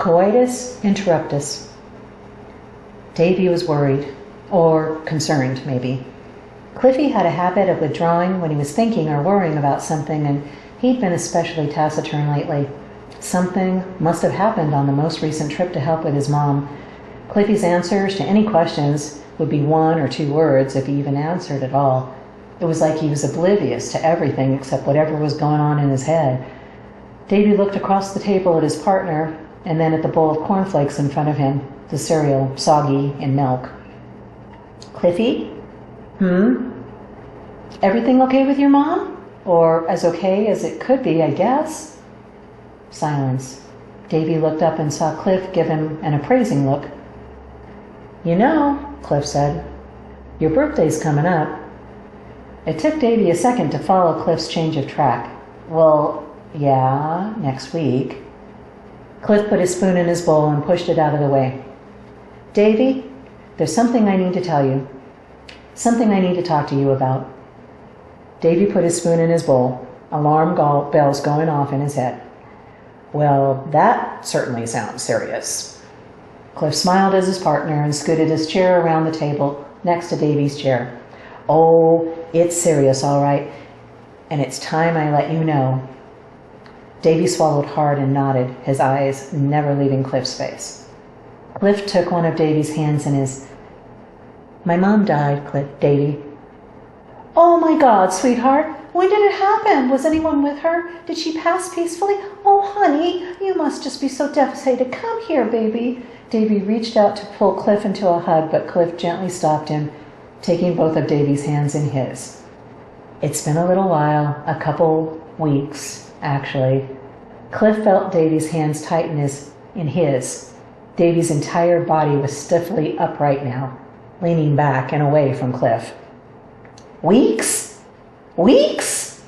Coitus interruptus. Davy was worried, or concerned, maybe. Cliffy had a habit of withdrawing when he was thinking or worrying about something, and he'd been especially taciturn lately. Something must have happened on the most recent trip to help with his mom. Cliffy's answers to any questions would be 1 or 2 words, if he even answered at all. It was like he was oblivious to everything except whatever was going on in his head. Davy looked across the table at his partner, and then at the bowl of cornflakes in front of him, the cereal soggy in milk. Cliffy? Everything okay with your mom? Or as okay as it could be, I guess? Silence. Davy looked up and saw Cliff give him an appraising look. You know, Cliff said, your birthday's coming up. It took Davy a second to follow Cliff's change of track. Well, yeah, next week. Cliff put his spoon in his bowl and pushed it out of the way. Davy, there's something I need to tell you. Something I need to talk to you about. Davy put his spoon in his bowl, alarm bells going off in his head. Well, that certainly sounds serious. Cliff smiled at his partner and scooted his chair around the table next to Davy's chair. Oh, it's serious, all right. And it's time I let you know. Davy swallowed hard and nodded, his eyes never leaving Cliff's face. Cliff took one of Davy's hands in his. My mom died, Davy. Oh my God, sweetheart. When did it happen? Was anyone with her? Did she pass peacefully? Oh, honey, you must just be so devastated. Come here, baby. Davy reached out to pull Cliff into a hug, but Cliff gently stopped him, taking both of Davy's hands in his. It's been a little while, a couple weeks, actually. Cliff felt Davy's hands tighten in his. Davy's entire body was stiffly upright now, leaning back and away from Cliff. Weeks? Weeks?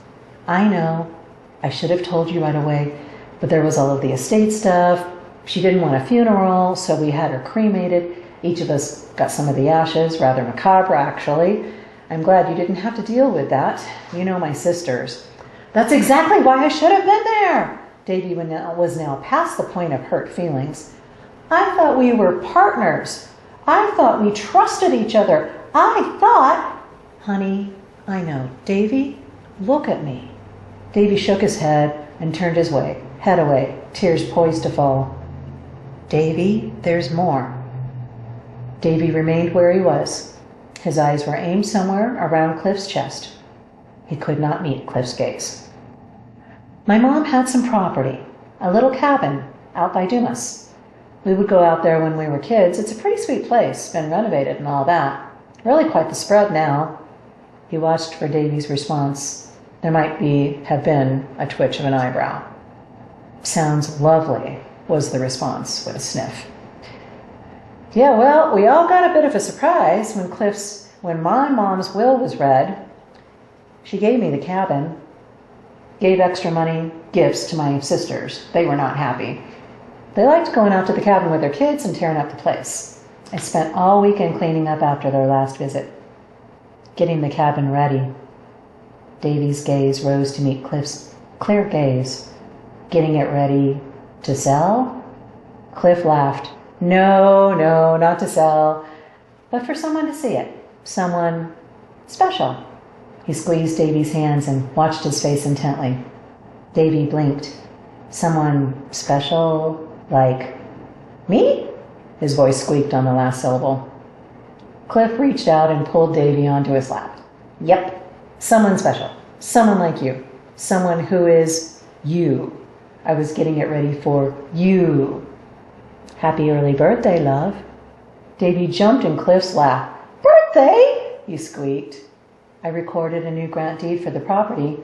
I know. I should have told you right away, but there was all of the estate stuff. She didn't want a funeral, so we had her cremated. Each of us got some of the ashes, rather macabre, actually. I'm glad you didn't have to deal with that. You know my sisters. That's exactly why I should have been there. Davy was now past the point of hurt feelings. I thought we were partners. I thought we trusted each other. I thought... Honey, I know. Davy, look at me. Davy shook his head and turned his head away, tears poised to fall. Davy, there's more. Davy remained where he was. His eyes were aimed somewhere around Cliff's chest. He could not meet Cliff's gaze. My mom had some property, a little cabin out by Dumas. We would go out there when we were kids. It's a pretty sweet place, been renovated and all that. Really quite the spread now. He watched for Davy's response. There might have been a twitch of an eyebrow. Sounds lovely, was the response with a sniff. Yeah, well, we all got a bit of a surprise when my mom's will was read. She gave me the cabin, gave extra money, gifts to my sisters. They were not happy. They liked going out to the cabin with their kids and tearing up the place. I spent all weekend cleaning up after their last visit, getting the cabin ready. Davy's gaze rose to meet Cliff's clear gaze. Getting it ready to sell? Cliff laughed. No, not to sell, but for someone to see it. Someone special. He squeezed Davy's hands and watched his face intently. Davy blinked. Someone special, like me? His voice squeaked on the last syllable. Cliff reached out and pulled Davy onto his lap. Yep, someone special. Someone like you. Someone who is you. I was getting it ready for you. Happy early birthday, love. Davy jumped in Cliff's lap. Birthday? He squeaked. I recorded a new grant deed for the property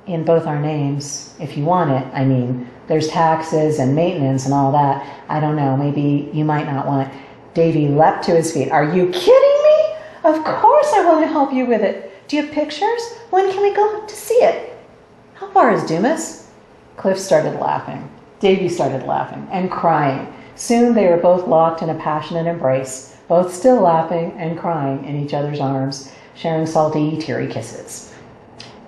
in both our names, if you want it. I mean, there's taxes and maintenance and all that. I don't know, maybe you might not want it. Davy leapt to his feet. Are you kidding me? Of course I want to help you with it. Do you have pictures? When can we go to see it? How far is Dumas? Cliff started laughing. Davy started laughing and crying. Soon they were both locked in a passionate embrace, both still laughing and crying in each other's arms, sharing salty, teary kisses.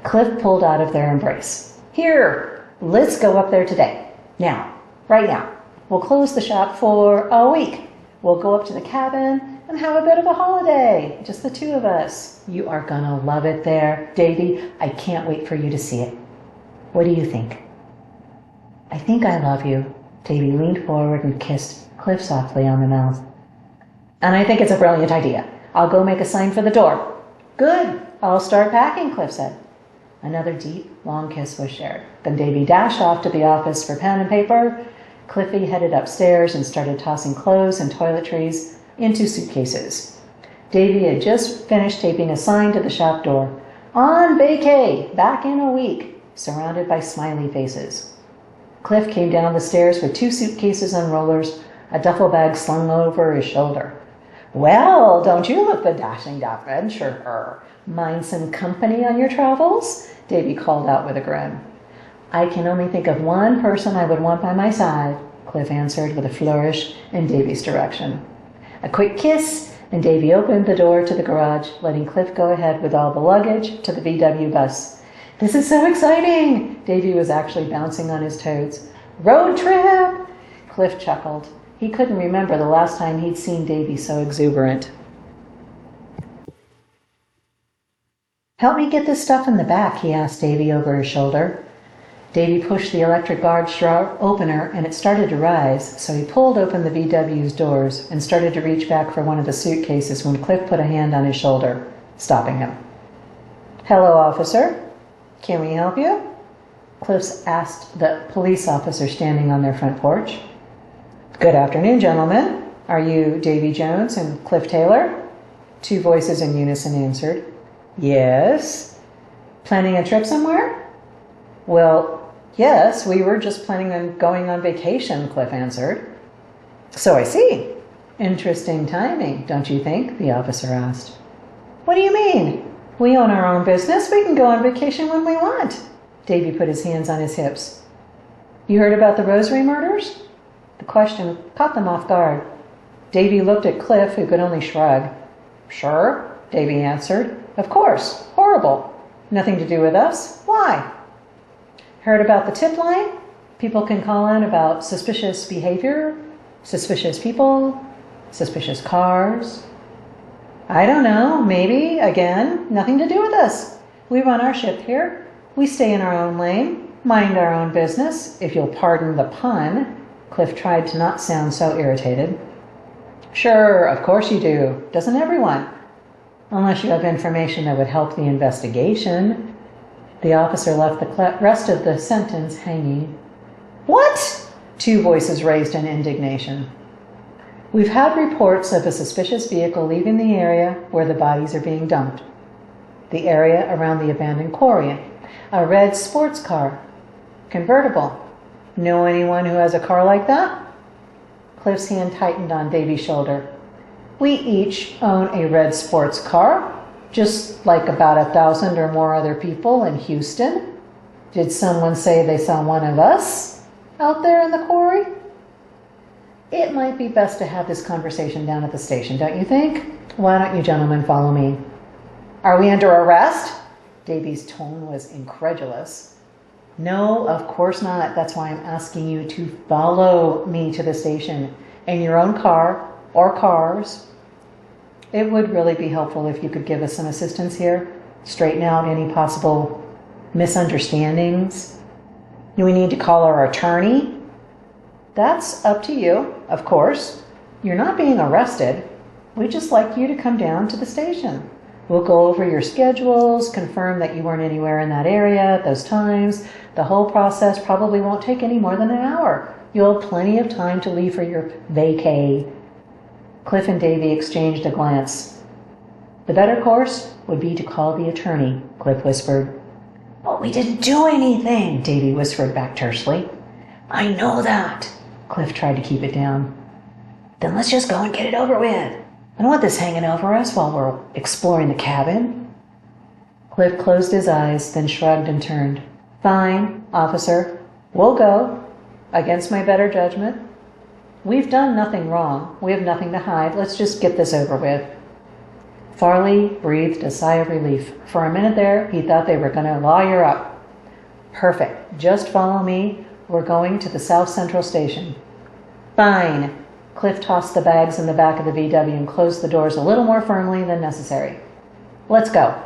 Cliff pulled out of their embrace. Here, let's go up there today. Now, right now. We'll close the shop for a week. We'll go up to the cabin and have a bit of a holiday, just the two of us. You are gonna love it there, Davy. I can't wait for you to see it. What do you think? I think I love you. Davy leaned forward and kissed Cliff softly on the mouth. And I think it's a brilliant idea. I'll go make a sign for the door. Good. I'll start packing, Cliff said. Another deep, long kiss was shared. Then Davy dashed off to the office for pen and paper. Cliffy headed upstairs and started tossing clothes and toiletries into suitcases. Davy had just finished taping a sign to the shop door. On vacay, back in a week, surrounded by smiley faces. Cliff came down the stairs with 2 suitcases on rollers, a duffel bag slung over his shoulder. Well, don't you look the dashing adventurer. Mind some company on your travels? Davy called out with a grin. I can only think of one person I would want by my side, Cliff answered with a flourish in Davy's direction. A quick kiss, and Davy opened the door to the garage, letting Cliff go ahead with all the luggage to the VW bus. This is so exciting! Davy was actually bouncing on his toes. Road trip! Cliff chuckled. He couldn't remember the last time he'd seen Davy so exuberant. Help me get this stuff in the back, he asked Davy over his shoulder. Davy pushed the electric garage door opener and it started to rise, so he pulled open the VW's doors and started to reach back for one of the suitcases when Cliff put a hand on his shoulder, stopping him. Hello, officer. Can we help you? Cliff asked the police officer standing on their front porch. Good afternoon, gentlemen. Are you Davy Jones and Cliff Taylor? 2 voices in unison answered. Yes. Planning a trip somewhere? Well, yes, we were just planning on going on vacation, Cliff answered. So I see. Interesting timing, don't you think? The officer asked. What do you mean? We own our own business. We can go on vacation when we want. Davy put his hands on his hips. You heard about the Rosary murders? The question caught them off guard. Davy looked at Cliff, who could only shrug. Sure, Davy answered. Of course. Horrible. Nothing to do with us. Why? Heard about the tip line? People can call in about suspicious behavior, suspicious people, suspicious cars. I don't know. Maybe, again, nothing to do with us. We run our ship here. We stay in our own lane, mind our own business, if you'll pardon the pun. Cliff tried to not sound so irritated. Sure, of course you do. Doesn't everyone? Unless you have information that would help the investigation. The officer left the rest of the sentence hanging. What? 2 voices raised in indignation. We've had reports of a suspicious vehicle leaving the area where the bodies are being dumped. The area around the abandoned quarry. A red sports car. Convertible. Know anyone who has a car like that? Cliff's hand tightened on Davy's shoulder. We each own a red sports car, just like about 1,000 or more other people in Houston. Did someone say they saw one of us out there in the quarry? It might be best to have this conversation down at the station, don't you think? Why don't you gentlemen follow me? Are we under arrest? Davy's tone was incredulous. No, of course not. That's why I'm asking you to follow me to the station in your own car or cars. It would really be helpful if you could give us some assistance here. Straighten out any possible misunderstandings. Do we need to call our attorney? That's up to you, of course. You're not being arrested. We'd just like you to come down to the station. We'll go over your schedules, confirm that you weren't anywhere in that area at those times. The whole process probably won't take any more than an hour. You'll have plenty of time to leave for your vacay. Cliff and Davy exchanged a glance. The better course would be to call the attorney, Cliff whispered. But we didn't do anything, Davy whispered back tersely. I know that. Cliff tried to keep it down. Then let's just go and get it over with. I don't want this hanging over us while we're exploring the cabin. Cliff closed his eyes, then shrugged and turned. Fine, officer. We'll go. Against my better judgment. We've done nothing wrong. We have nothing to hide. Let's just get this over with. Farley breathed a sigh of relief. For a minute there, he thought they were going to lawyer up. Perfect. Just follow me. We're going to the South Central Station. Fine. Cliff tossed the bags in the back of the VW and closed the doors a little more firmly than necessary. Let's go.